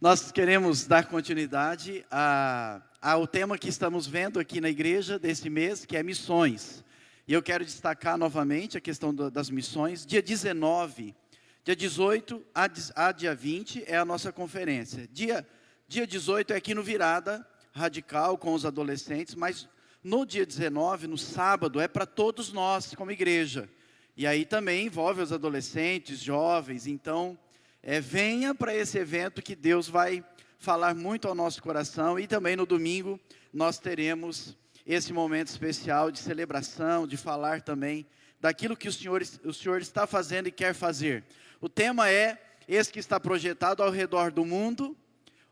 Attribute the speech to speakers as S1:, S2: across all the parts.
S1: Nós queremos dar continuidade ao tema que estamos vendo aqui na igreja desse mês, que é missões. E eu quero destacar novamente a questão das missões. Dia 19, dia 18 a dia 20 é a nossa conferência. Dia 18 é aqui no Virada Radical com os adolescentes, mas no dia 19, no sábado, é para todos nós como igreja. E aí também envolve os adolescentes, jovens, então venha para esse evento que Deus vai falar muito ao nosso coração. E também no domingo nós teremos esse momento especial de celebração, de falar também daquilo que o Senhor está fazendo e quer fazer. O tema é esse que está projetado ao redor do mundo,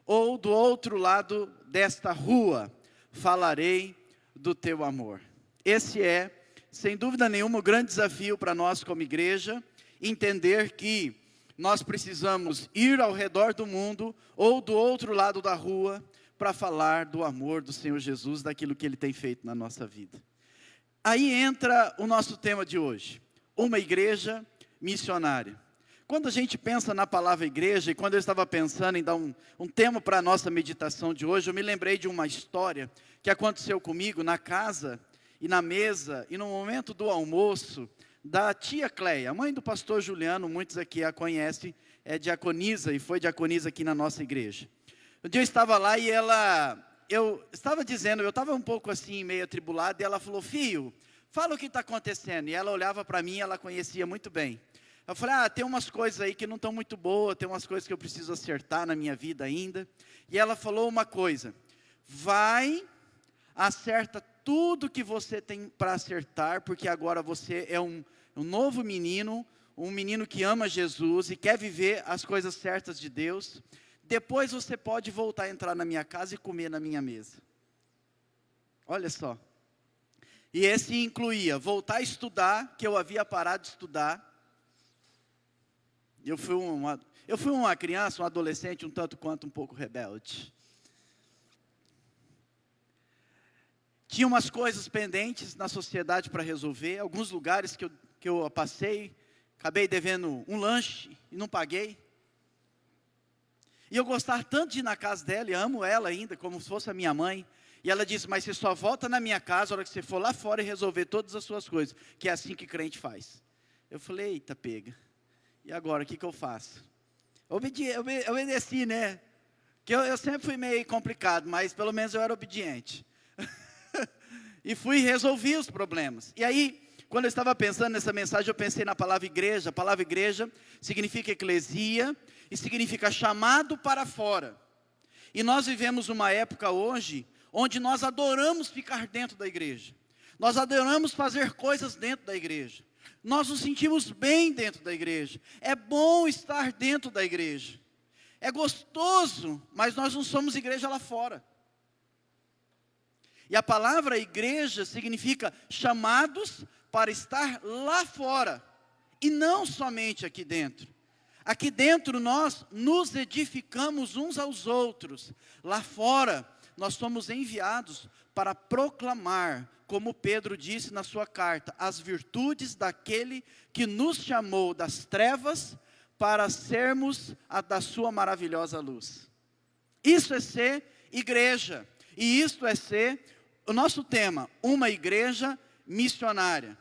S1: ou do outro lado desta rua, falarei do teu amor. Esse é, sem dúvida nenhuma, o grande desafio para nós como igreja, entender que nós precisamos ir ao redor do mundo, ou do outro lado da rua, para falar do amor do Senhor Jesus, daquilo que Ele tem feito na nossa vida. Aí entra o nosso tema de hoje, uma igreja missionária. Quando a gente pensa na palavra igreja, e quando eu estava pensando em dar um tema para a nossa meditação de hoje, eu me lembrei de uma história que aconteceu comigo na casa, e na mesa, e no momento do almoço, da tia Cleia, mãe do pastor Juliano, muitos aqui a conhecem, é diaconisa, e foi diaconisa aqui na nossa igreja. Um dia eu estava lá e eu estava um pouco assim, meio atribulado, e ela falou, filho, fala o que está acontecendo. E ela olhava para mim, ela conhecia muito bem. Eu falei, tem umas coisas aí que não estão muito boas, tem umas coisas que eu preciso acertar na minha vida ainda. E ela falou uma coisa, vai, acerta tudo que você tem para acertar, porque agora você é um novo menino, um menino que ama Jesus e quer viver as coisas certas de Deus. Depois você pode voltar a entrar na minha casa e comer na minha mesa. Olha só. E esse incluía voltar a estudar, que eu havia parado de estudar. Eu fui uma criança, um adolescente, um tanto quanto um pouco rebelde. Tinha umas coisas pendentes na sociedade para resolver, alguns lugares que eu passei, acabei devendo um lanche e não paguei. E eu gostava tanto de ir na casa dela, e amo ela ainda, como se fosse a minha mãe. E ela disse, mas você só volta na minha casa a hora que você for lá fora e resolver todas as suas coisas, que é assim que crente faz. Eu falei, eita pega, e agora o que eu faço? Obedeci, né? Que eu sempre fui meio complicado, mas pelo menos eu era obediente. E fui e resolvi os problemas. E aí, quando eu estava pensando nessa mensagem, eu pensei na palavra igreja. A palavra igreja significa eclesia e significa chamado para fora. E nós vivemos uma época hoje, onde nós adoramos ficar dentro da igreja. Nós adoramos fazer coisas dentro da igreja. Nós nos sentimos bem dentro da igreja. É bom estar dentro da igreja. É gostoso, mas nós não somos igreja lá fora. E a palavra igreja significa chamados para estar lá fora, e não somente aqui dentro. Aqui dentro nós nos edificamos uns aos outros. Lá fora nós somos enviados para proclamar, como Pedro disse na sua carta, as virtudes daquele que nos chamou das trevas para sermos a da sua maravilhosa luz. Isso é ser igreja, e isso é ser o nosso tema, uma igreja missionária.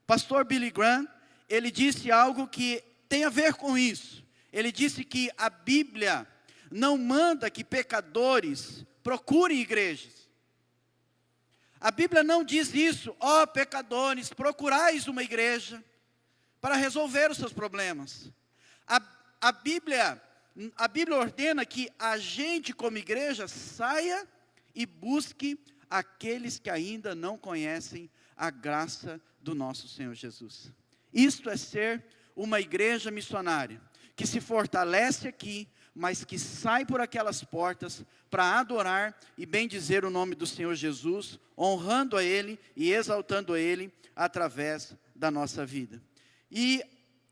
S1: Pastor Billy Graham, ele disse algo que tem a ver com isso. Ele disse que a Bíblia não manda que pecadores procurem igrejas. A Bíblia não diz isso, pecadores, procurais uma igreja para resolver os seus problemas. A Bíblia ordena que a gente como igreja saia e busque aqueles que ainda não conhecem a graça do nosso Senhor Jesus. Isto é ser uma igreja missionária, que se fortalece aqui, mas que sai por aquelas portas para adorar e bendizer o nome do Senhor Jesus, honrando a Ele e exaltando a Ele através da nossa vida. E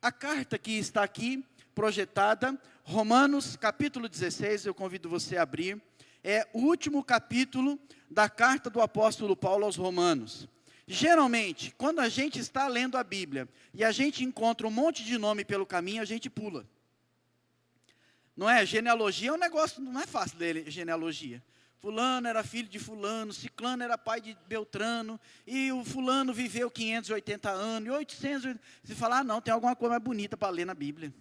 S1: a carta que está aqui projetada, Romanos capítulo 16, eu convido você a abrir, é o último capítulo da carta do apóstolo Paulo aos Romanos. Geralmente, quando a gente está lendo a Bíblia, e a gente encontra um monte de nome pelo caminho, a gente pula. Não é? Genealogia é um negócio, não é fácil ler genealogia. Fulano era filho de fulano, ciclano era pai de Beltrano, e o fulano viveu 580 anos, e 800, você fala, não, tem alguma coisa mais bonita para ler na Bíblia.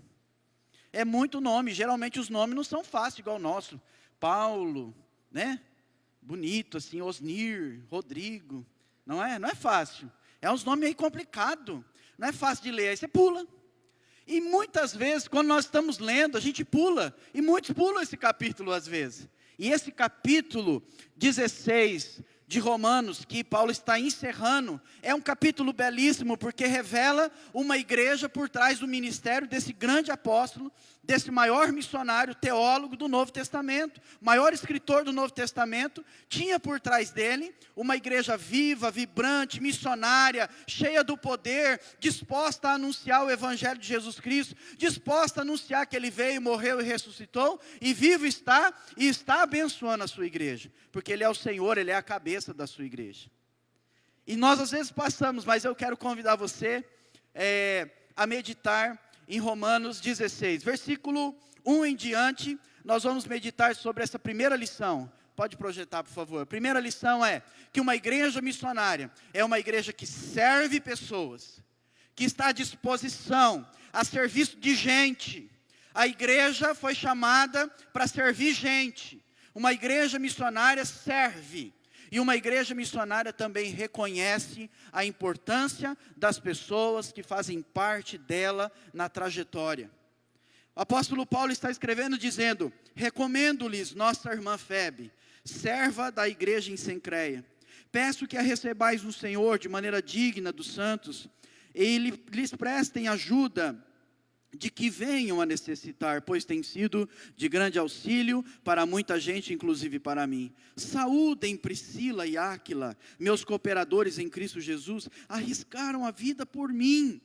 S1: É muito nome, geralmente os nomes não são fáceis, igual o nosso. Paulo, né? Bonito assim, Osnir, Rodrigo, não é? Não é fácil, é uns nomes meio complicados, não é fácil de ler, aí você pula. E muitas vezes, quando nós estamos lendo, a gente pula, e muitos pulam esse capítulo às vezes. E esse capítulo 16 de Romanos, que Paulo está encerrando, é um capítulo belíssimo, porque revela uma igreja por trás do ministério desse grande apóstolo, desse maior missionário, teólogo do Novo Testamento, maior escritor do Novo Testamento, tinha por trás dele uma igreja viva, vibrante, missionária, cheia do poder, disposta a anunciar o Evangelho de Jesus Cristo, disposta a anunciar que Ele veio, morreu e ressuscitou, e vivo está, e está abençoando a sua igreja, porque Ele é o Senhor, Ele é a cabeça da sua igreja. E nós às vezes passamos, mas eu quero convidar você a meditar em Romanos 16, versículo 1 em diante, nós vamos meditar sobre essa primeira lição. Pode projetar, por favor. A primeira lição é que uma igreja missionária é uma igreja que serve pessoas, que está à disposição, a serviço de gente. A igreja foi chamada para servir gente. Uma igreja missionária serve. E uma igreja missionária também reconhece a importância das pessoas que fazem parte dela na trajetória. O apóstolo Paulo está escrevendo dizendo: recomendo-lhes nossa irmã Febe, serva da igreja em Cencreia. Peço que a recebais no Senhor de maneira digna dos santos, e lhes prestem ajuda de que venham a necessitar, pois tem sido de grande auxílio para muita gente, inclusive para mim. Saúdem Priscila e Áquila, meus cooperadores em Cristo Jesus, arriscaram a vida por mim.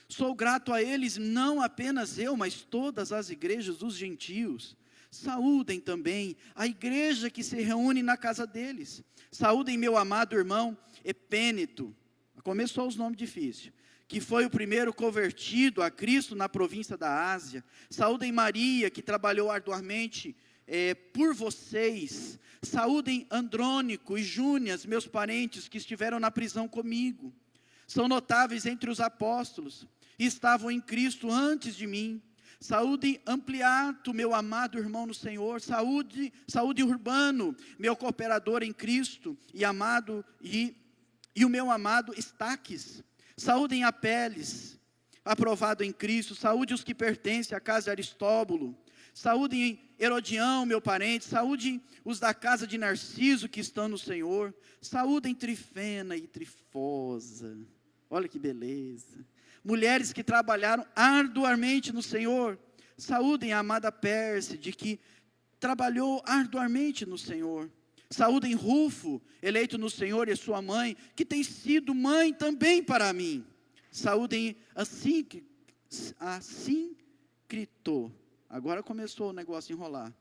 S1: Sou grato a eles, não apenas eu, mas todas as igrejas dos gentios. Saúdem também a igreja que se reúne na casa deles. Saúdem meu amado irmão Epêneto. Começou os nomes difíceis. Que foi o primeiro convertido a Cristo na província da Ásia. Saúdem Maria, que trabalhou arduamente por vocês. Saúdem Andrônico e Júnias, meus parentes, que estiveram na prisão comigo. São notáveis entre os apóstolos, e estavam em Cristo antes de mim. Saúdem Ampliato, meu amado irmão no Senhor. Saúde Urbano, meu cooperador em Cristo, e o meu amado Estaques. Saúdem Apeles, aprovado em Cristo. Saúde os que pertencem à casa de Aristóbulo. Saúdem Herodião, meu parente. Saúde os da casa de Narciso, que estão no Senhor. Saúdem Trifena e Trifosa. Olha que beleza. Mulheres que trabalharam arduamente no Senhor. Saúdem a amada Pérside, que trabalhou arduamente no Senhor. Saúdem Rufo, eleito no Senhor, e sua mãe, que tem sido mãe também para mim. Saúdem Assíncrito. Agora começou o negócio a enrolar.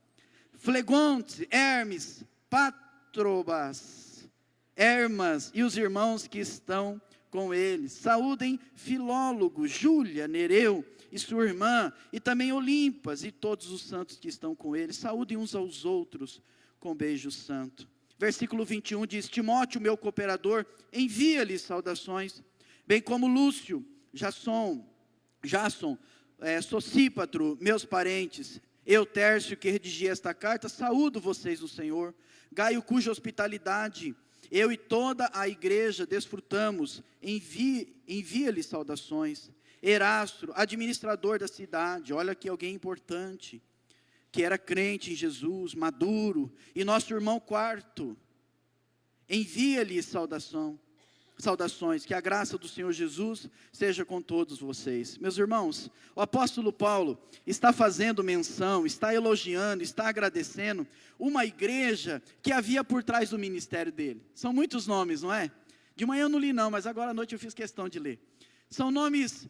S1: Flegonte, Hermes, Patrobas, Hermas e os irmãos que estão com eles. Saúdem Filólogo, Júlia, Nereu e sua irmã, e também Olimpas e todos os santos que estão com eles. Saúdem uns aos outros com beijo santo. Versículo 21 diz: Timóteo, meu cooperador, envia-lhes saudações, bem como Lúcio, Jasson, Sosípatro, meus parentes. Eu, Tércio, que redigi esta carta, saúdo vocês no Senhor. Gaio, cuja hospitalidade eu e toda a igreja desfrutamos, envia-lhes saudações. Erasto, administrador da cidade, olha aqui alguém importante, que era crente em Jesus, maduro, e nosso irmão Quarto, envia-lhe saudações, que a graça do Senhor Jesus seja com todos vocês. Meus irmãos, o apóstolo Paulo está fazendo menção, está elogiando, está agradecendo uma igreja que havia por trás do ministério dele. São muitos nomes, não é? De manhã eu não li não, mas agora à noite eu fiz questão de ler. São nomes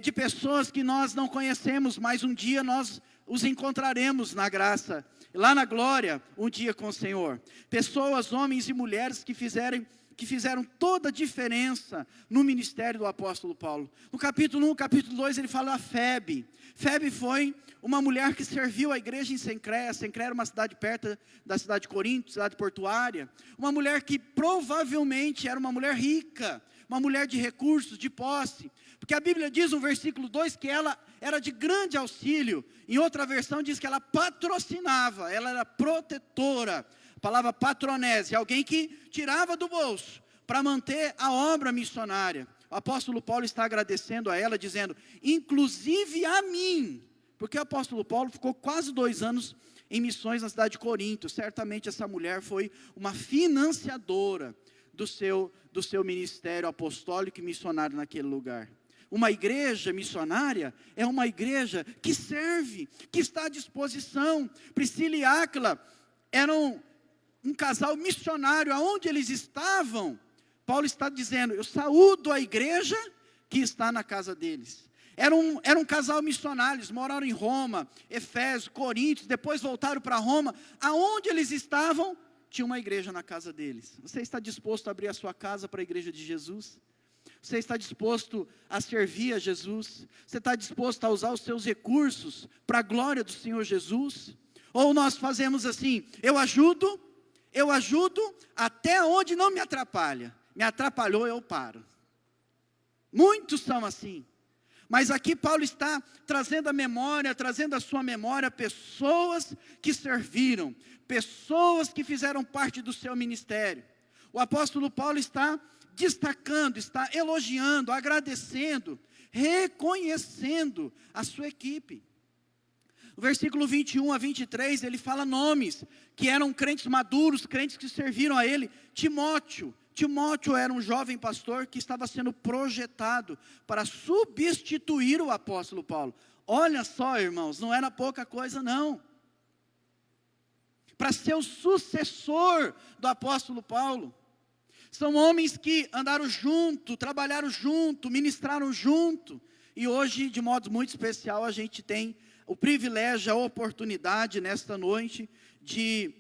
S1: de pessoas que nós não conhecemos, mas um dia nós os encontraremos na graça, lá na glória, um dia com o Senhor. Pessoas, homens e mulheres que fizeram que fizeram toda a diferença no ministério do apóstolo Paulo. No capítulo 1, capítulo 2, ele fala da Febe. Febe foi uma mulher que serviu a igreja em Cencreia. Cencreia era uma cidade perto da cidade de Corinto, cidade portuária. Uma mulher que provavelmente era uma mulher rica, uma mulher de recursos, de posse. Porque a Bíblia diz no versículo 2 que ela era de grande auxílio. Em outra versão diz que ela patrocinava, ela era protetora. A palavra patronese, alguém que tirava do bolso para manter a obra missionária. O apóstolo Paulo está agradecendo a ela, dizendo, inclusive a mim. Porque o apóstolo Paulo ficou quase 2 anos em missões na cidade de Corinto. Certamente essa mulher foi uma financiadora do seu ministério apostólico e missionário naquele lugar. Uma igreja missionária é uma igreja que serve, que está à disposição. Priscila e Áquila eram um casal missionário. Aonde eles estavam, Paulo está dizendo, eu saúdo a igreja que está na casa deles. Era um casal missionário, eles moraram em Roma, Efésio, Coríntios, depois voltaram para Roma. Aonde eles estavam, tinha uma igreja na casa deles. Você está disposto a abrir a sua casa para a igreja de Jesus? Você está disposto a servir a Jesus? Você está disposto a usar os seus recursos para a glória do Senhor Jesus? Ou nós fazemos assim, eu ajudo até onde não me atrapalha. Me atrapalhou, eu paro. Muitos são assim. Mas aqui Paulo está trazendo à sua memória pessoas que serviram, pessoas que fizeram parte do seu ministério. O apóstolo Paulo está destacando, está elogiando, agradecendo, reconhecendo a sua equipe. No versículo 21 a 23, ele fala nomes que eram crentes maduros, crentes que serviram a ele. Timóteo era um jovem pastor que estava sendo projetado para substituir o apóstolo Paulo. Olha só, irmãos, não era pouca coisa não. Para ser o sucessor do apóstolo Paulo. São homens que andaram junto, trabalharam junto, ministraram junto. E hoje, de modo muito especial, a gente tem o privilégio, a oportunidade nesta noite de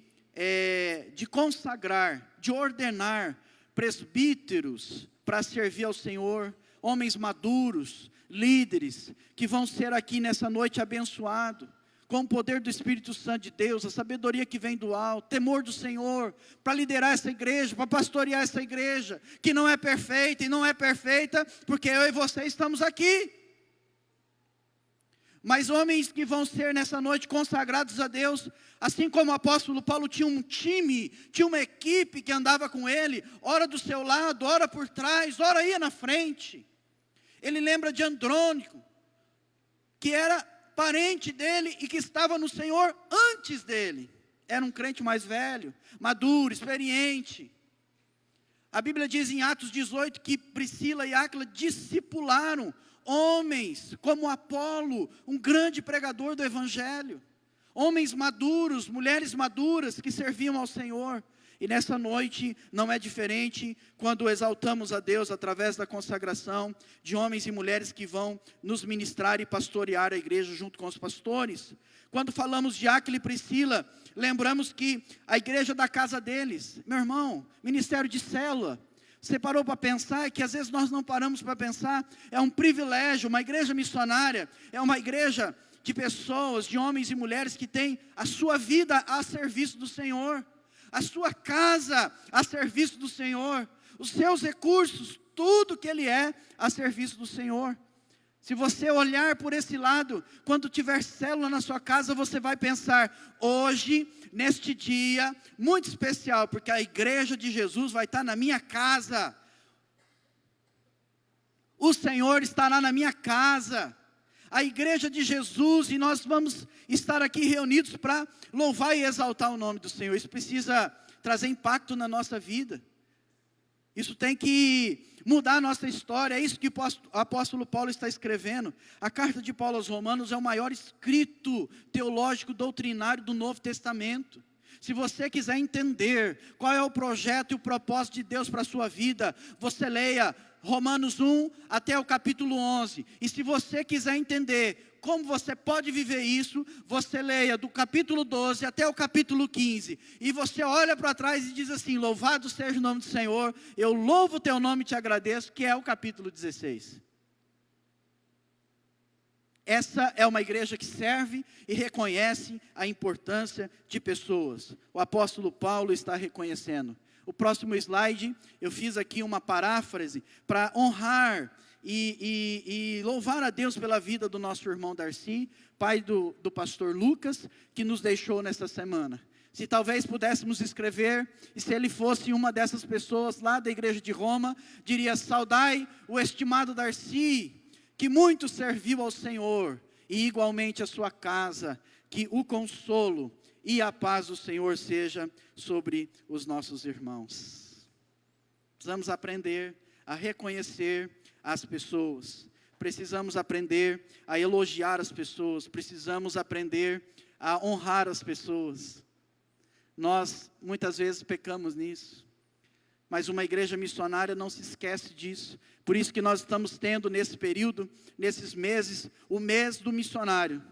S1: consagrar, de ordenar presbíteros para servir ao Senhor, homens maduros, líderes, que vão ser aqui nessa noite abençoados, com o poder do Espírito Santo de Deus, a sabedoria que vem do alto, temor do Senhor, para liderar essa igreja, para pastorear essa igreja, que não é perfeita e não é perfeita, porque eu e você estamos aqui. Mas homens que vão ser nessa noite consagrados a Deus, assim como o apóstolo Paulo tinha um time, tinha uma equipe que andava com ele, ora do seu lado, ora por trás, ora ia na frente. Ele lembra de Andrônico, que era parente dele e que estava no Senhor antes dele. Era um crente mais velho, maduro, experiente. A Bíblia diz em Atos 18 que Priscila e Áquila discipularam homens como Apolo, um grande pregador do Evangelho. Homens maduros, mulheres maduras que serviam ao Senhor. E nessa noite não é diferente quando exaltamos a Deus através da consagração de homens e mulheres que vão nos ministrar e pastorear a igreja junto com os pastores. Quando falamos de Áquila e Priscila, lembramos que a igreja da casa deles, meu irmão, ministério de célula. Você parou para pensar, que às vezes nós não paramos para pensar, é um privilégio, uma igreja missionária, é uma igreja de pessoas, de homens e mulheres que têm a sua vida a serviço do Senhor, a sua casa a serviço do Senhor, os seus recursos, tudo que Ele é a serviço do Senhor. Se você olhar por esse lado, quando tiver célula na sua casa, você vai pensar, hoje, neste dia, muito especial, porque a igreja de Jesus vai estar na minha casa. O Senhor estará na minha casa. A igreja de Jesus, e nós vamos estar aqui reunidos para louvar e exaltar o nome do Senhor. Isso precisa trazer impacto na nossa vida. Isso tem que mudar a nossa história. É isso que o apóstolo Paulo está escrevendo. A carta de Paulo aos Romanos é o maior escrito teológico doutrinário do Novo Testamento. Se você quiser entender qual é o projeto e o propósito de Deus para a sua vida, você leia Romanos 1 até o capítulo 11. E se você quiser entender como você pode viver isso, você leia do capítulo 12 até o capítulo 15. E você olha para trás e diz assim: louvado seja o nome do Senhor, eu louvo o teu nome e te agradeço, que é o capítulo 16. Essa é uma igreja que serve e reconhece a importância de pessoas. O apóstolo Paulo está reconhecendo. O próximo slide, eu fiz aqui uma paráfrase para honrar e louvar a Deus pela vida do nosso irmão Darcy, pai do pastor Lucas, que nos deixou nesta semana. Se talvez pudéssemos escrever, e se ele fosse uma dessas pessoas lá da igreja de Roma, diria: saudai o estimado Darcy, que muito serviu ao Senhor, e igualmente a sua casa, que o consolo e a paz do Senhor seja sobre os nossos irmãos. Precisamos aprender a reconhecer as pessoas, precisamos aprender a elogiar as pessoas, precisamos aprender a honrar as pessoas. Nós muitas vezes pecamos nisso, mas uma igreja missionária não se esquece disso. Por isso que nós estamos tendo nesse período, nesses meses, o mês do missionário.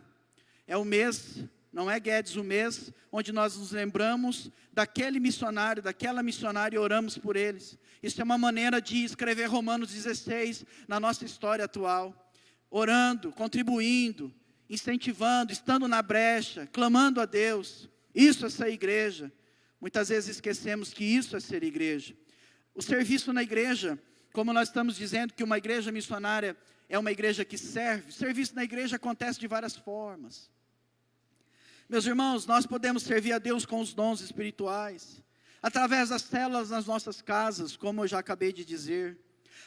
S1: É o mês, não é, Guedes, o mês onde nós nos lembramos daquele missionário, daquela missionária, e oramos por eles. Isso é uma maneira de escrever Romanos 16 na nossa história atual. Orando, contribuindo, incentivando, estando na brecha, clamando a Deus. Isso é ser igreja. Muitas vezes esquecemos que isso é ser igreja. O serviço na igreja, como nós estamos dizendo que uma igreja missionária é uma igreja que serve, o serviço na igreja acontece de várias formas. Meus irmãos, nós podemos servir a Deus com os dons espirituais, através das células nas nossas casas, como eu já acabei de dizer,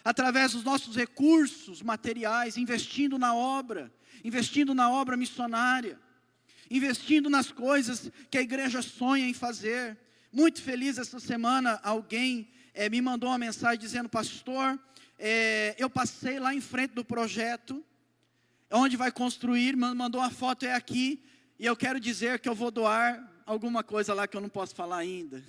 S1: através dos nossos recursos materiais, investindo na obra missionária, investindo nas coisas que a igreja sonha em fazer. Muito feliz essa semana, alguém me mandou uma mensagem dizendo: pastor, eu passei lá em frente do projeto, onde vai construir, mandou uma foto, é aqui, e eu quero dizer que eu vou doar alguma coisa lá que eu não posso falar ainda.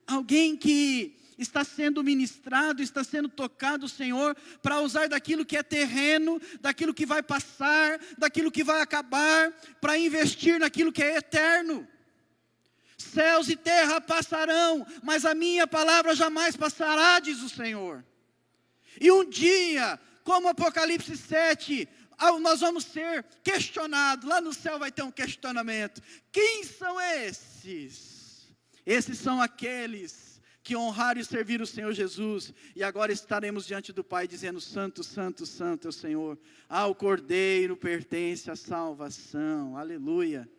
S1: Alguém que está sendo ministrado, está sendo tocado o Senhor, para usar daquilo que é terreno, daquilo que vai passar, daquilo que vai acabar, para investir naquilo que é eterno. Céus e terra passarão, mas a minha palavra jamais passará, diz o Senhor. E um dia, como Apocalipse 7, nós vamos ser questionados. Lá no céu vai ter um questionamento: quem são esses? Esses são aqueles que honraram e serviram o Senhor Jesus, e agora estaremos diante do Pai dizendo: santo, santo, santo é o Senhor, ao Cordeiro pertence a salvação, aleluia.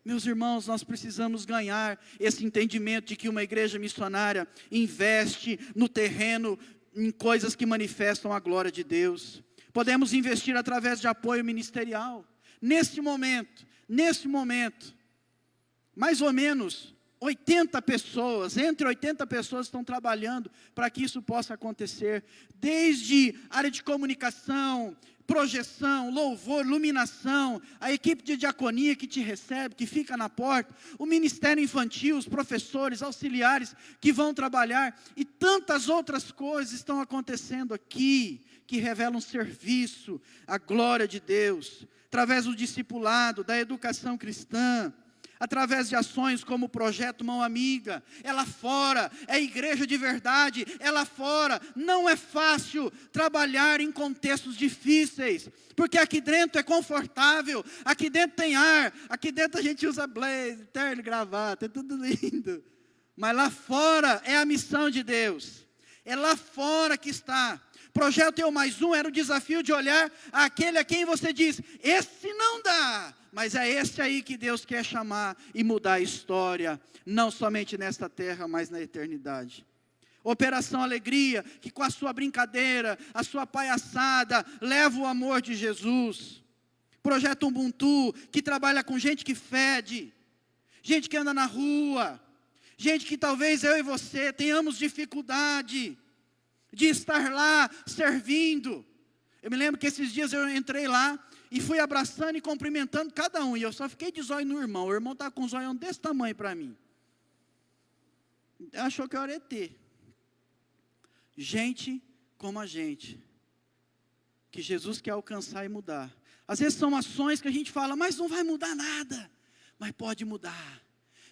S1: Meus irmãos, nós precisamos ganhar esse entendimento de que uma igreja missionária investe no terreno, em coisas que manifestam a glória de Deus. Podemos investir através de apoio ministerial. Nesse momento, mais ou menos 80 pessoas, entre 80 pessoas estão trabalhando para que isso possa acontecer. Desde área de comunicação, projeção, louvor, iluminação, a equipe de diaconia que te recebe, que fica na porta, o ministério infantil, os professores, auxiliares que vão trabalhar, e tantas outras coisas estão acontecendo aqui, que revelam serviço, a glória de Deus, através do discipulado, da educação cristã, através de ações como o projeto Mão Amiga. É lá fora, é igreja de verdade, é lá fora. Não é fácil trabalhar em contextos difíceis, porque aqui dentro é confortável, aqui dentro tem ar, aqui dentro a gente usa blazer, terno, gravata, é tudo lindo. Mas lá fora é a missão de Deus, é lá fora que está. Projeto Eu Mais Um era o desafio de olhar aquele a quem você diz: esse não dá, mas é esse aí que Deus quer chamar e mudar a história, não somente nesta terra, mas na eternidade. Operação Alegria, que com a sua brincadeira, a sua palhaçada, leva o amor de Jesus. Projeto Ubuntu, que trabalha com gente que fede, gente que anda na rua, gente que talvez eu e você tenhamos dificuldade de estar lá servindo. Eu me lembro que esses dias eu entrei lá e fui abraçando e cumprimentando cada um, e eu só fiquei de zóio no irmão. O irmão estava com um zóio desse tamanho para mim. Achou que eu era ET. gente como a gente, que Jesus quer alcançar e mudar. Às vezes são ações que a gente fala, mas não vai mudar nada, mas pode mudar.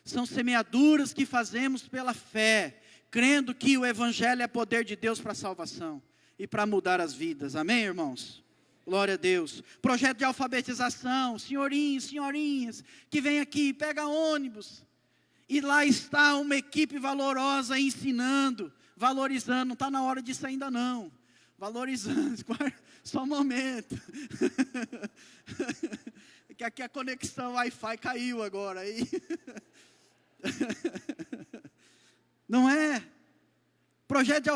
S1: São semeaduras que fazemos pela fé, crendo que o Evangelho é poder de Deus para a salvação e para mudar as vidas. Amém, irmãos? Glória a Deus. Projeto de alfabetização, senhorinhos, senhorinhas, que vem aqui, pega ônibus, e lá está uma equipe valorosa ensinando, valorizando. Não está na hora disso ainda não. Valorizando, só um momento. Que aqui a conexão Wi-Fi caiu agora aí. Não é? Projeto de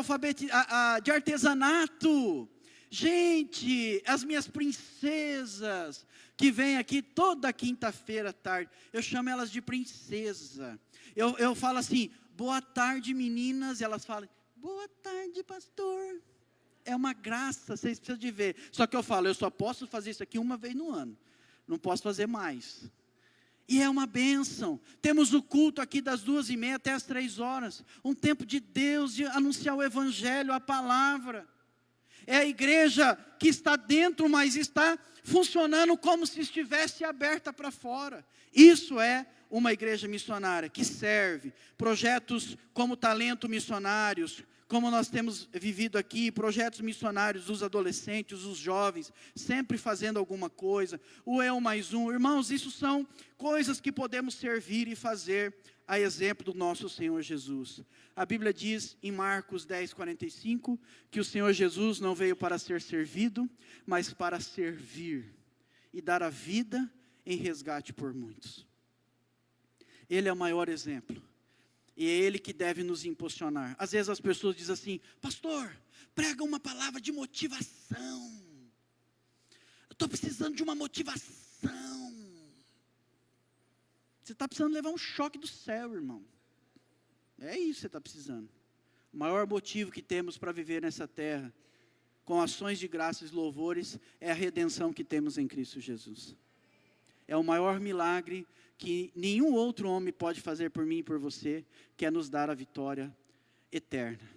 S1: de artesanato. Gente, as minhas princesas que vêm aqui toda quinta-feira à tarde, eu chamo elas de princesa. Eu falo assim, boa tarde meninas, e elas falam, boa tarde pastor. É uma graça, vocês precisam de ver. Só que eu falo, eu só posso fazer isso aqui uma vez no ano, não posso fazer mais. E é uma bênção. Temos o culto aqui das 2h30 até as 3h, um tempo de Deus, de anunciar o Evangelho, a palavra. É a igreja que está dentro, mas está funcionando como se estivesse aberta para fora. Isso é uma igreja missionária, que serve. Projetos como Talento Missionários, como nós temos vivido aqui, projetos missionários dos adolescentes, dos jovens, sempre fazendo alguma coisa, o Eu Mais Um, irmãos, isso são coisas que podemos servir e fazer a exemplo do nosso Senhor Jesus. A Bíblia diz em Marcos 10:45, que o Senhor Jesus não veio para ser servido, mas para servir, e dar a vida em resgate por muitos. Ele é o maior exemplo. E é Ele que deve nos impulsionar. Às vezes as pessoas dizem assim, pastor, prega uma palavra de motivação. Eu estou precisando de uma motivação. Você está precisando levar um choque do céu, irmão. É isso que você está precisando. O maior motivo que temos para viver nessa terra, com ações de graças e louvores, é a redenção que temos em Cristo Jesus. É o maior milagre que nenhum outro homem pode fazer por mim e por você, que é nos dar a vitória eterna,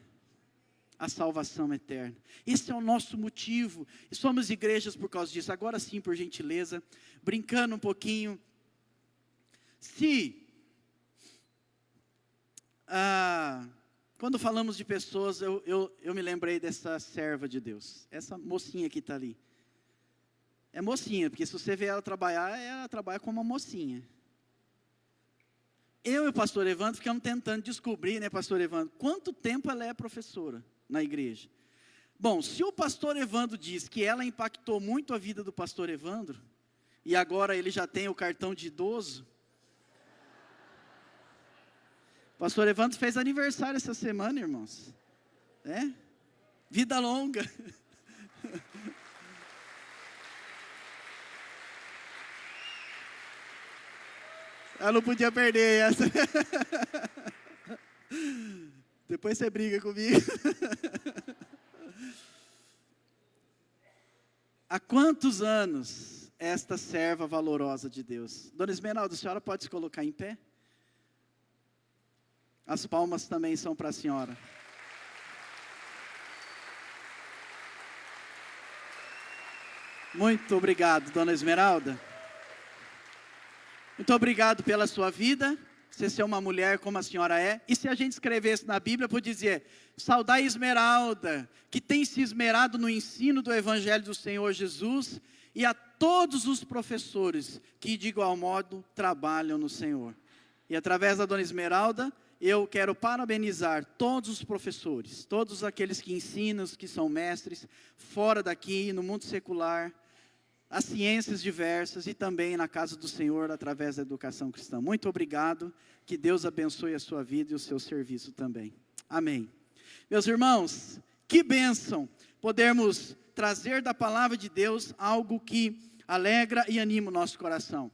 S1: a salvação eterna. Esse é o nosso motivo, e somos igrejas por causa disso. Agora sim, por gentileza, brincando um pouquinho, quando falamos de pessoas, eu me lembrei dessa serva de Deus, essa mocinha que está ali. É mocinha, porque se você vê ela trabalha como uma mocinha. Eu e o pastor Evandro ficamos tentando descobrir, né, pastor Evandro, quanto tempo ela é professora na igreja. Bom, se o pastor Evandro diz que ela impactou muito a vida do pastor Evandro, e agora ele já tem o cartão de idoso. O pastor Evandro fez aniversário essa semana, irmãos. Vida longa. Eu não podia perder essa. Depois você briga comigo. Há quantos anos esta serva valorosa de Deus? Dona Esmeralda, a senhora pode se colocar em pé? As palmas também são para a senhora. Muito obrigado, Dona Esmeralda. Muito obrigado pela sua vida, você ser uma mulher como a senhora é. E se a gente escrevesse na Bíblia, podia dizer, saudai Esmeralda, que tem se esmerado no ensino do Evangelho do Senhor Jesus, e a todos os professores que de igual modo trabalham no Senhor. E através da Dona Esmeralda, eu quero parabenizar todos os professores, todos aqueles que ensinam, os que são mestres, fora daqui, no mundo secular, as ciências diversas e também na casa do Senhor através da educação cristã. Muito obrigado, que Deus abençoe a sua vida e o seu serviço também. Amém. Meus irmãos, que bênção podermos trazer da palavra de Deus algo que alegra e anima o nosso coração.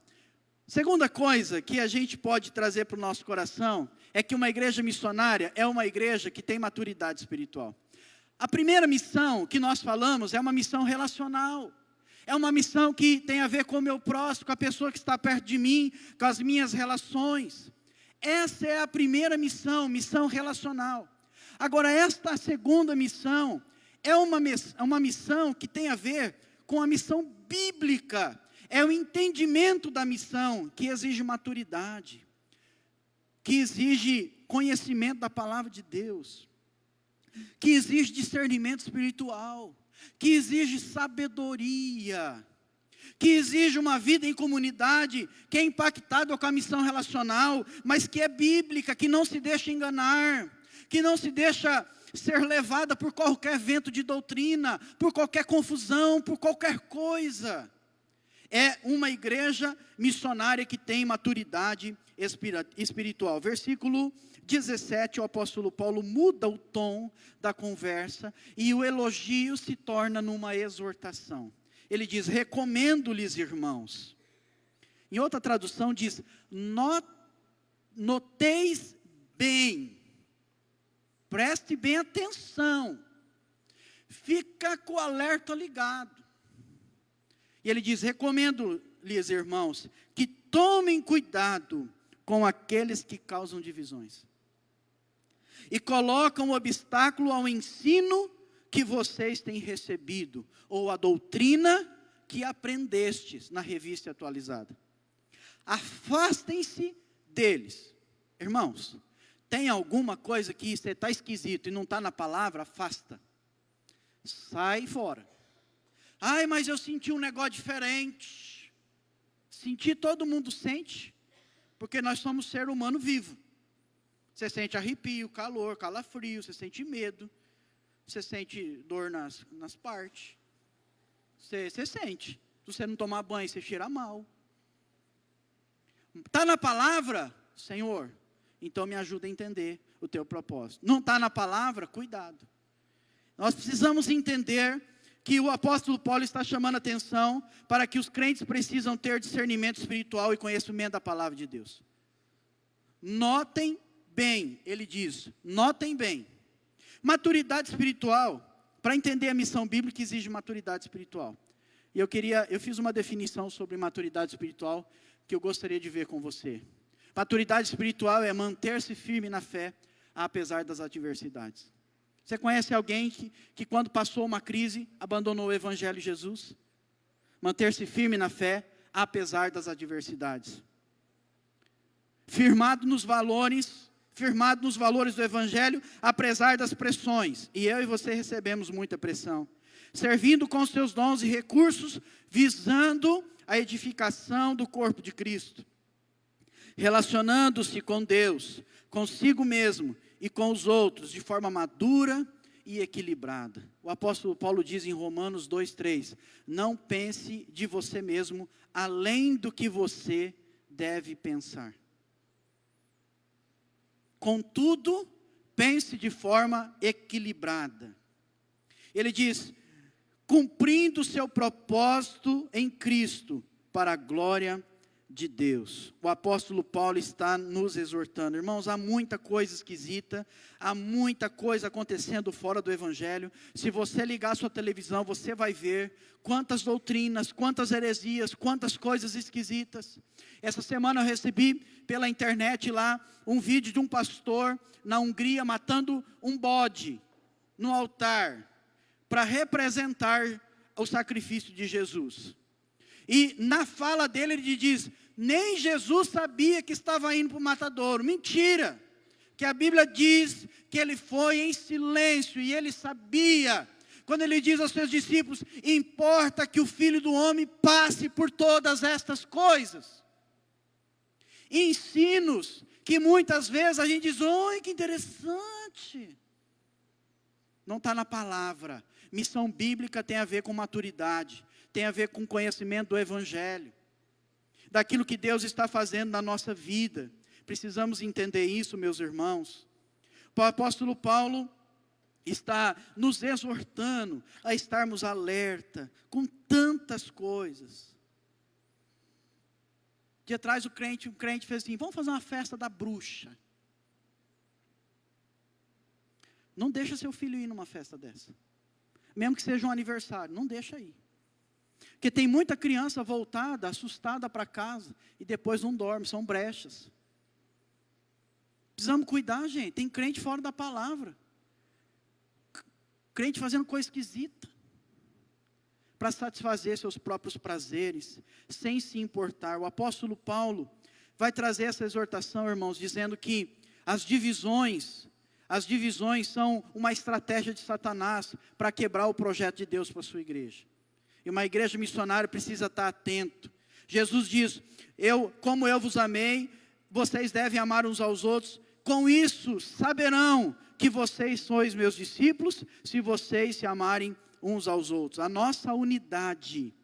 S1: Segunda coisa que a gente pode trazer para o nosso coração é que uma igreja missionária é uma igreja que tem maturidade espiritual. A primeira missão que nós falamos é uma missão relacional. É uma missão que tem a ver com o meu próximo, com a pessoa que está perto de mim, com as minhas relações. Essa é a primeira missão, missão relacional. Agora, esta segunda missão é uma missão que tem a ver com a missão bíblica. É o entendimento da missão que exige maturidade, que exige conhecimento da palavra de Deus, que exige discernimento espiritual, que exige sabedoria, que exige uma vida em comunidade, que é impactada com a missão relacional, mas que é bíblica, que não se deixa enganar, que não se deixa ser levada por qualquer vento de doutrina, por qualquer confusão, por qualquer coisa. É uma igreja missionária que tem maturidade espiritual. Versículo 17, o apóstolo Paulo muda o tom da conversa e o elogio se torna numa exortação. Ele diz: recomendo-lhes, irmãos. Em outra tradução diz: noteis bem, preste bem atenção, fica com o alerta ligado. E ele diz: recomendo-lhes, irmãos, que tomem cuidado com aqueles que causam divisões e colocam obstáculo ao ensino que vocês têm recebido, ou a doutrina que aprendestes, na revista atualizada. Afastem-se deles. Irmãos, tem alguma coisa que você está esquisito e não está na palavra? Afasta. Sai fora. Ai, mas eu senti um negócio diferente. Sentir, todo mundo sente, porque nós somos ser humano vivo. Você sente arrepio, calor, calafrio, você sente medo, você sente dor nas partes. Você sente. Se você não tomar banho, você cheira mal. Está na palavra? Senhor, então me ajuda a entender o teu propósito. Não está na palavra? Cuidado. Nós precisamos entender que o apóstolo Paulo está chamando a atenção para que os crentes precisam ter discernimento espiritual e conhecimento da palavra de Deus. Notem bem, ele diz, notem bem. Maturidade espiritual, para entender a missão bíblica, exige maturidade espiritual. E eu fiz uma definição sobre maturidade espiritual que eu gostaria de ver com você. Maturidade espiritual é manter-se firme na fé, apesar das adversidades. Você conhece alguém que quando passou uma crise, abandonou o Evangelho de Jesus? Manter-se firme na fé, apesar das adversidades. Firmado nos valores do Evangelho, apesar das pressões. E eu e você recebemos muita pressão. Servindo com seus dons e recursos, visando a edificação do corpo de Cristo. Relacionando-se com Deus, consigo mesmo e com os outros, de forma madura e equilibrada. O apóstolo Paulo diz em Romanos 2:3, não pense de você mesmo além do que você deve pensar. Contudo, pense de forma equilibrada. Ele diz, cumprindo o seu propósito em Cristo, para a glória de Deus. O apóstolo Paulo está nos exortando. Irmãos, há muita coisa esquisita, há muita coisa acontecendo fora do Evangelho. Se você ligar a sua televisão, você vai ver quantas doutrinas, quantas heresias, quantas coisas esquisitas. Essa semana eu recebi pela internet lá um vídeo de um pastor na Hungria matando um bode no altar para representar o sacrifício de Jesus. E na fala dele ele diz, nem Jesus sabia que estava indo para o matadouro. Mentira! Que a Bíblia diz que ele foi em silêncio e ele sabia. Quando ele diz aos seus discípulos, importa que o Filho do Homem passe por todas estas coisas. Ensinos que muitas vezes a gente diz, oi, que interessante. Não está na palavra. Missão bíblica tem a ver com maturidade, tem a ver com conhecimento do Evangelho, daquilo que Deus está fazendo na nossa vida. Precisamos entender isso, meus irmãos. O apóstolo Paulo está nos exortando a estarmos alerta com tantas coisas. De atrás um crente fez assim, vamos fazer uma festa da bruxa. Não deixa seu filho ir numa festa dessa. Mesmo que seja um aniversário, não deixa ir. Porque tem muita criança voltada, assustada para casa, e depois não dorme, são brechas. Precisamos cuidar, gente. Tem crente fora da palavra. Crente fazendo coisa esquisita, para satisfazer seus próprios prazeres, sem se importar. O apóstolo Paulo vai trazer essa exortação, irmãos, dizendo que as divisões são uma estratégia de Satanás para quebrar o projeto de Deus para a sua igreja. E uma igreja missionária precisa estar atento. Jesus diz, como eu vos amei, vocês devem amar uns aos outros. Com isso saberão que vocês sois meus discípulos, se vocês se amarem uns aos outros. A nossa unidade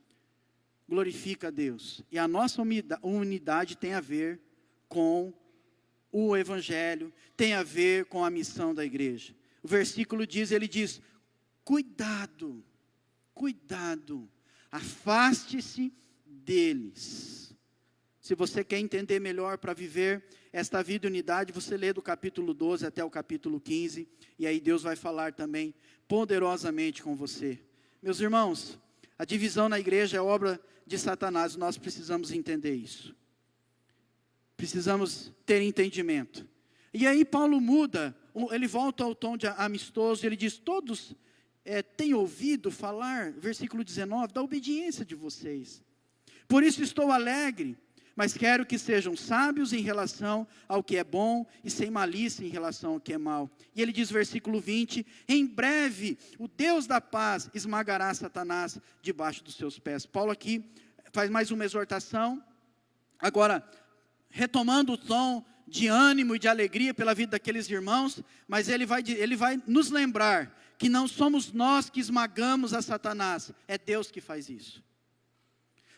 S1: glorifica a Deus. E a nossa unidade tem a ver com o Evangelho, tem a ver com a missão da igreja. O versículo diz, ele diz, cuidado, afaste-se deles. Se você quer entender melhor para viver esta vida e unidade, você lê do capítulo 12 até o capítulo 15, e aí Deus vai falar também poderosamente com você. Meus irmãos, a divisão na igreja é obra de Satanás, nós precisamos entender isso. Precisamos ter entendimento. E aí Paulo muda, ele volta ao tom de amistoso, ele diz, todos têm ouvido falar, versículo 19, da obediência de vocês. Por isso estou alegre, mas quero que sejam sábios em relação ao que é bom e sem malícia em relação ao que é mal. E ele diz, versículo 20, em breve o Deus da paz esmagará Satanás debaixo dos seus pés. Paulo aqui faz mais uma exortação, agora retomando o tom de ânimo e de alegria pela vida daqueles irmãos, mas ele vai nos lembrar que não somos nós que esmagamos a Satanás, é Deus que faz isso.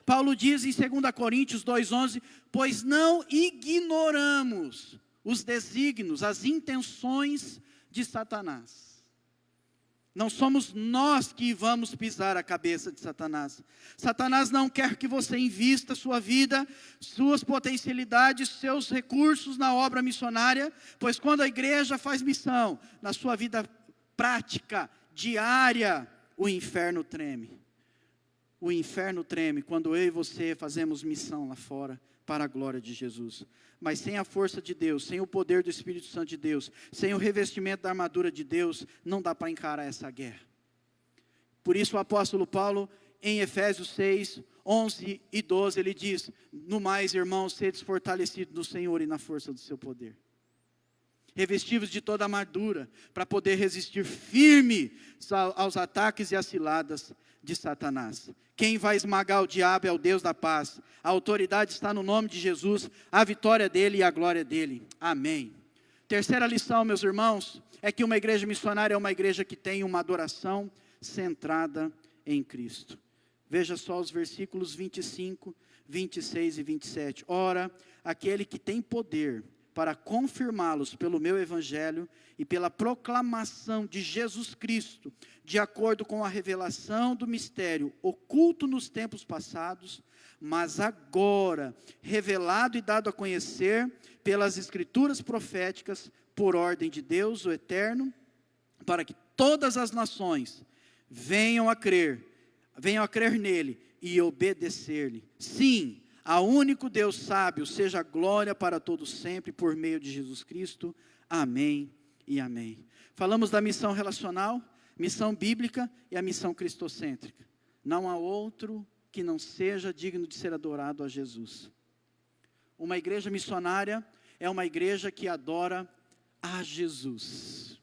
S1: Paulo diz em 2 Coríntios 2,11, pois não ignoramos os desígnios, as intenções de Satanás. Não somos nós que vamos pisar a cabeça de Satanás. Satanás não quer que você invista sua vida, suas potencialidades, seus recursos na obra missionária, pois quando a igreja faz missão, na sua vida prática, diária, o inferno treme. O inferno treme quando eu e você fazemos missão lá fora, para a glória de Jesus. Mas sem a força de Deus, sem o poder do Espírito Santo de Deus, sem o revestimento da armadura de Deus, não dá para encarar essa guerra. Por isso o apóstolo Paulo, em Efésios 6, 11 e 12, ele diz, no mais, irmãos, sedes fortalecidos no Senhor e na força do seu poder. Revestidos de toda a armadura, para poder resistir firme aos ataques e às ciladas de Satanás. Quem vai esmagar o diabo é o Deus da paz. A autoridade está no nome de Jesus, a vitória dele e a glória dele. Amém. Terceira lição, meus irmãos, é que uma igreja missionária é uma igreja que tem uma adoração centrada em Cristo. Veja só os versículos 25, 26 e 27. Ora, aquele que tem poder para confirmá-los pelo meu evangelho e pela proclamação de Jesus Cristo, de acordo com a revelação do mistério oculto nos tempos passados, mas agora revelado e dado a conhecer pelas escrituras proféticas, por ordem de Deus, o Eterno, para que todas as nações venham a crer nele e obedecer-lhe. Sim, ao único Deus sábio, seja glória para todos sempre, por meio de Jesus Cristo. Amém e amém. Falamos da missão relacional, missão bíblica e a missão cristocêntrica. Não há outro que não seja digno de ser adorado a Jesus. Uma igreja missionária é uma igreja que adora a Jesus.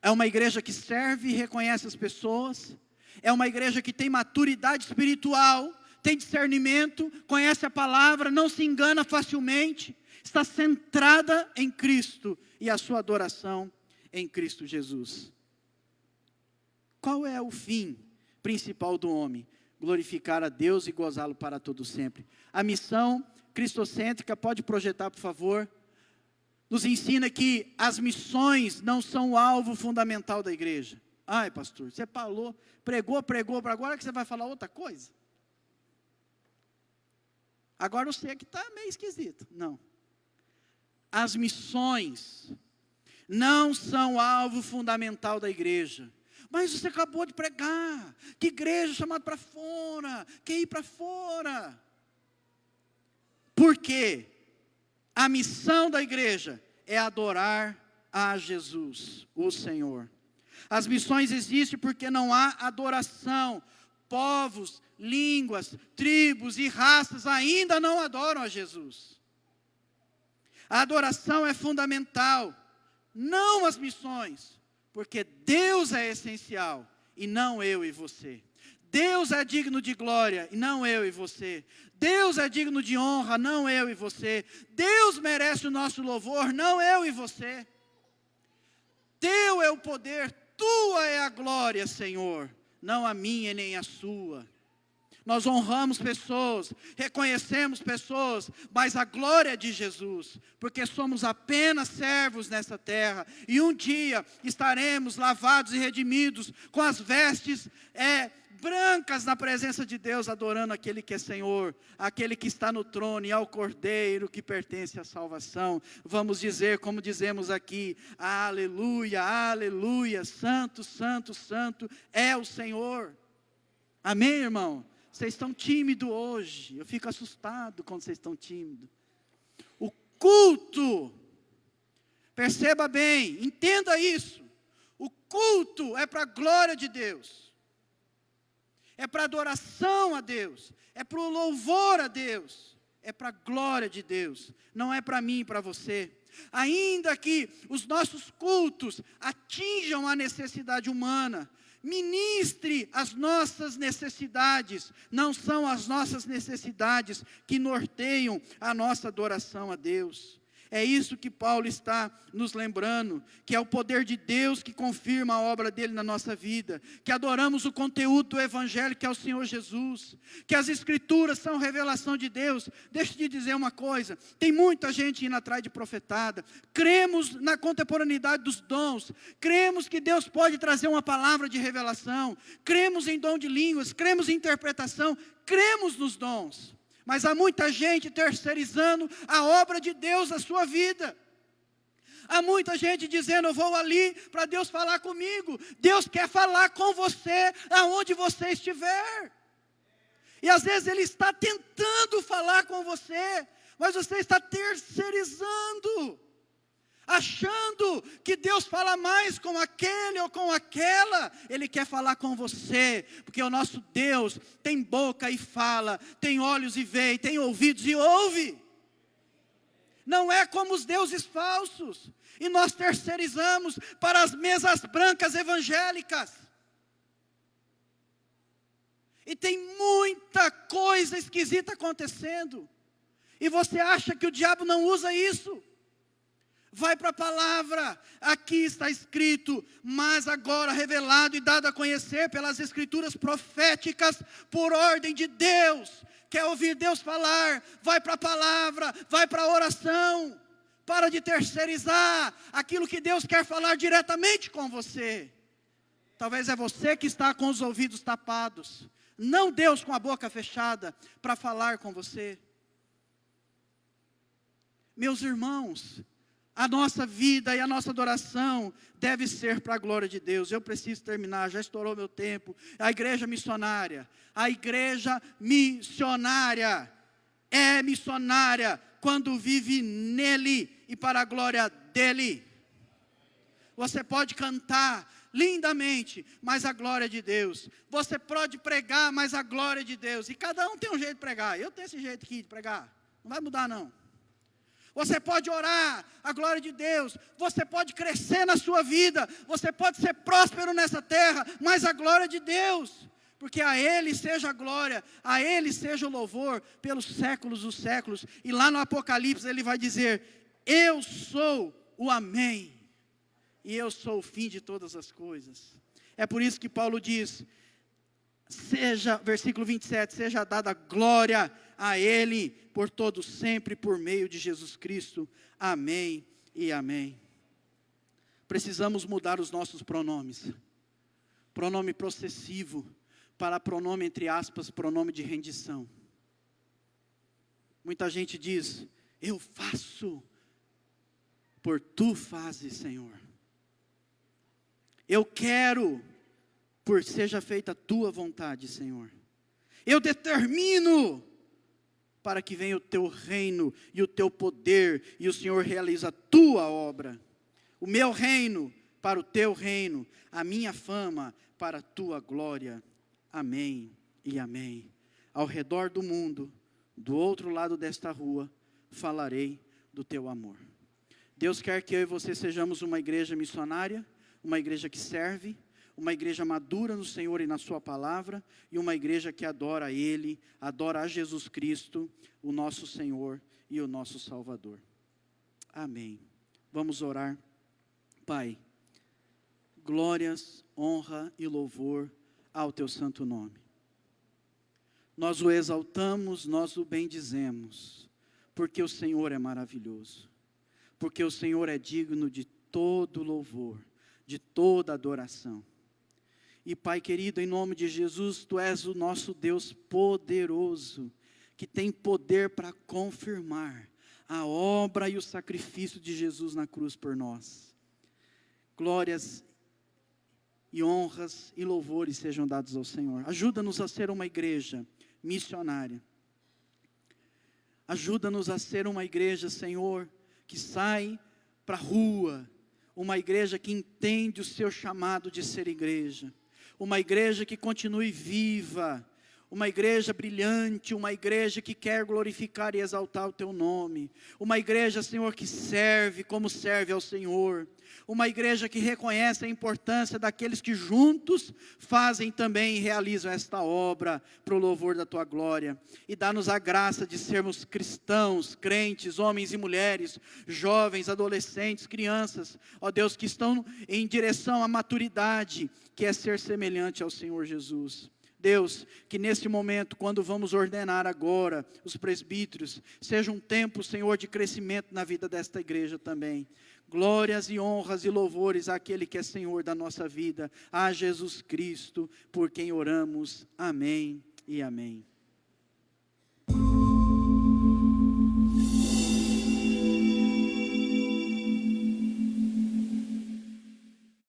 S1: É uma igreja que serve e reconhece as pessoas. É uma igreja que tem maturidade espiritual, tem discernimento, conhece a palavra, não se engana facilmente, está centrada em Cristo e a sua adoração em Cristo Jesus. Qual é o fim principal do homem? Glorificar a Deus e gozá-lo para todo sempre. A missão cristocêntrica, pode projetar por favor, nos ensina que as missões não são o alvo fundamental da igreja. Ai pastor, você falou, pregou, agora que você vai falar outra coisa? Agora eu sei que está meio esquisito. Não. As missões não são alvo fundamental da igreja. Mas você acabou de pregar. Que igreja chamada para fora? Que ir para fora? Por quê? A missão da igreja é adorar a Jesus, o Senhor. As missões existem porque não há adoração. Povos, línguas, tribos e raças ainda não adoram a Jesus. A adoração é fundamental, não as missões, porque Deus é essencial e não eu e você. Deus é digno de glória e não eu e você. Deus é digno de honra, não eu e você. Deus merece o nosso louvor, não eu e você. Teu é o poder, tua é a glória, Senhor, não a minha nem a sua. Nós honramos pessoas, reconhecemos pessoas, mas a glória é de Jesus, porque somos apenas servos nessa terra, e um dia estaremos lavados e redimidos, com as vestes brancas na presença de Deus, adorando aquele que é Senhor, aquele que está no trono, e ao Cordeiro que pertence à salvação. Vamos dizer, como dizemos aqui, aleluia, aleluia, santo, santo, santo é o Senhor. Amém, irmão? Vocês estão tímidos hoje, eu fico assustado quando vocês estão tímidos. O culto, perceba bem, entenda isso, o culto é para a glória de Deus, é para adoração a Deus, é para o louvor a Deus, é para a glória de Deus, não é para mim e para você. Ainda que os nossos cultos atinjam a necessidade humana, ministre as nossas necessidades, não são as nossas necessidades que norteiam a nossa adoração a Deus. É isso que Paulo está nos lembrando, que é o poder de Deus que confirma a obra dele na nossa vida, que adoramos o conteúdo do Evangelho que é o Senhor Jesus, que as Escrituras são revelação de Deus. Deixa eu te dizer uma coisa, tem muita gente indo atrás de profetada, cremos na contemporaneidade dos dons, cremos que Deus pode trazer uma palavra de revelação, cremos em dom de línguas, cremos em interpretação, cremos nos dons. Mas há muita gente terceirizando a obra de Deus na sua vida. Há muita gente dizendo, eu vou ali para Deus falar comigo. Deus quer falar com você, aonde você estiver. E às vezes Ele está tentando falar com você, mas você está terceirizando, achando que Deus fala mais com aquele ou com aquela. Ele quer falar com você, porque o nosso Deus tem boca e fala, tem olhos e vê, tem ouvidos e ouve. Não é como os deuses falsos, e nós terceirizamos para as mesas brancas evangélicas. E tem muita coisa esquisita acontecendo, e você acha que o diabo não usa isso? Vai para a palavra, aqui está escrito, mas agora revelado e dado a conhecer pelas escrituras proféticas, por ordem de Deus. Quer ouvir Deus falar? Vai para a palavra, vai para a oração. Para de terceirizar aquilo que Deus quer falar diretamente com você. Talvez é você que está com os ouvidos tapados, não Deus com a boca fechada para falar com você. Meus irmãos, a nossa vida e a nossa adoração deve ser para a glória de Deus. Eu preciso terminar, já estourou meu tempo. A igreja missionária é missionária quando vive nele e para a glória dele. Você pode cantar lindamente, mas a glória de Deus. Você pode pregar, mas a glória de Deus. E cada um tem um jeito de pregar. Eu tenho esse jeito aqui de pregar. Não vai mudar não. Você pode orar, a glória de Deus. Você pode crescer na sua vida. Você pode ser próspero nessa terra, mas a glória de Deus. Porque a Ele seja a glória, a Ele seja o louvor, pelos séculos dos séculos. E lá no Apocalipse Ele vai dizer, eu sou o Amém. E eu sou o fim de todas as coisas. É por isso que Paulo diz, versículo 27, seja dada glória a Ele, por todo sempre, por meio de Jesus Cristo. Amém e amém. Precisamos mudar os nossos pronomes. Pronome possessivo, para pronome, entre aspas, pronome de rendição. Muita gente diz, eu faço, por tu fazes, Senhor. Eu quero, por seja feita a tua vontade, Senhor. Eu determino, para que venha o teu reino e o teu poder, e o Senhor realiza a tua obra. O meu reino para o teu reino, a minha fama para a tua glória. Amém e amém. Ao redor do mundo, do outro lado desta rua, falarei do teu amor. Deus quer que eu e você sejamos uma igreja missionária, uma igreja que serve, uma igreja madura no Senhor e na sua palavra, e uma igreja que adora a Ele, adora a Jesus Cristo, o nosso Senhor e o nosso Salvador. Amém. Vamos orar. Pai, glórias, honra e louvor ao teu santo nome. Nós o exaltamos, nós o bendizemos, porque o Senhor é maravilhoso, porque o Senhor é digno de todo louvor, de toda adoração. E Pai querido, em nome de Jesus, Tu és o nosso Deus poderoso, que tem poder para confirmar a obra e o sacrifício de Jesus na cruz por nós. Glórias e honras e louvores sejam dados ao Senhor. Ajuda-nos a ser uma igreja missionária. Ajuda-nos a ser uma igreja, Senhor, que sai para a rua, uma igreja que entende o seu chamado de ser igreja, uma igreja que continue viva, uma igreja brilhante, uma igreja que quer glorificar e exaltar o teu nome, uma igreja, Senhor, que serve como serve ao Senhor, uma igreja que reconhece a importância daqueles que juntos fazem também e realizam esta obra para o louvor da tua glória, e dá-nos a graça de sermos cristãos, crentes, homens e mulheres, jovens, adolescentes, crianças, ó Deus, que estão em direção à maturidade, que é ser semelhante ao Senhor Jesus. Deus, que nesse momento, quando vamos ordenar agora os presbíteros, seja um tempo, Senhor, de crescimento na vida desta igreja também. Glórias e honras e louvores àquele que é Senhor da nossa vida, a Jesus Cristo, por quem oramos. Amém e amém.